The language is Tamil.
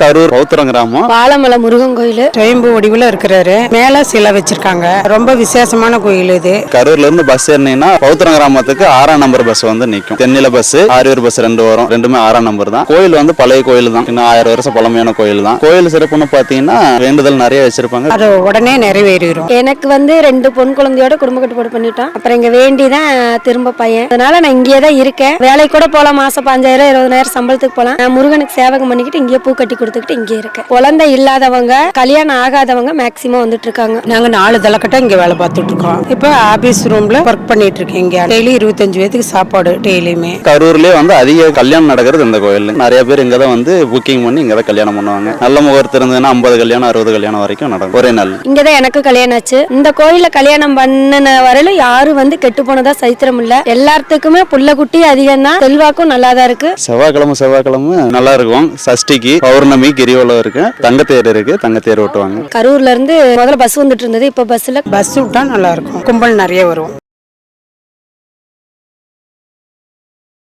கரூர் பௌத்திரம் கிராமம் பாலமலை முருகன் கோயில் சுயம்பு வடிவில் இருக்கிறாரு. மேல சிலை வச்சிருக்காங்க. ரொம்ப விசேஷமான கோயில் இது. கரூர்ல இருந்து பஸ் ஏறினீங்கன்னா பௌத்திரம் கிராமத்துக்கு 6ஆம் நம்பர் பஸ் வந்து நிற்கும். தென்னில பஸ் ஆரியூர் பஸ் 2 வரும். ரெண்டுமே 6ஆம் நம்பர் தான். கோயில் வந்து பழைய கோயில் தான். இன்னும் 1000 வருஷம் பழமையான கோயில் தான். கோயில் சிறப்புன்னு பாத்தீங்கன்னா வேண்டுதல் நிறைய வச்சிருப்பாங்க. அது உடனே நிறைவேறிடும். எனக்கு வந்து 2 பொன் குழந்தையோட குடும்ப கட்டுப்பாடு பண்ணிட்டோம். அப்புறம் இங்க வேண்டிதான் திரும்ப பையன். அதனால நான் இங்கேயே தான் இருக்கேன். வேலைக்கு கூட போலாம். மாசம் 5000 20,000 சம்பளத்துக்கு போலாம். நான் முருகனுக்கு சேவகம் பண்ணிக்கிட்டு இங்கே பூ கட்டி கொடுத்துக்கிட்டு இங்கே இருக்கேன். குழந்தை இல்லாதவங்க கல்யாணம் ஆகாதவங்க மேக்சிமம் வந்துட்டு இருக்காங்க. நாங்க 4 தலைக்கட்ட இங்க வேலை பார்த்துட்டு இருக்கோம். இப்ப ஆபீஸ் ரூம்ல ஒர்க் பண்ணிட்டு இருக்கீங்க. டெய்லி 25 பேருக்கு சாப்பாடு டெய்லியுமே. கரூர்லயே வந்து அதிக கல்யாணம் நடக்கிறது இந்த கோயில். நிறைய பேர் இங்க தான் வந்து புக்கிங் பண்ணி இங்க தான் கல்யாணம் பண்ணுவாங்க. நல்ல முகூர்த்தம் இருந்ததுன்னா 50 கல்யாணம் 60 கல்யாணம் வரைக்கும் நடக்கும் ஒரே நாள். இங்கதான் எனக்கு கல்யாணம் ஆச்சு. இந்த கோயில்ல கல்யாணம் பண்ணின வரையிலும் யாரும் வந்து கெட்டு போனதா சரித்திரம் இல்ல. எல்லாத்துக்குமே புள்ள குட்டி அதிகம் தான். செல்வாக்கும் நல்லாதான் இருக்கு. செவ்வாய்க்கிழமை நல்லா இருக்கும். சஷ்டிக்கு பௌர்ணமி கிரிவலம் இருக்கு. தங்கத்தேர் இருக்கு. தங்கத்தேர் ஓட்டுவாங்க. கரூர்ல இருந்து முதல்ல பஸ் வந்துட்டு இருந்தது. இப்ப பஸ் விட்டா நல்லா இருக்கும். கும்பல் நிறைய வரும்.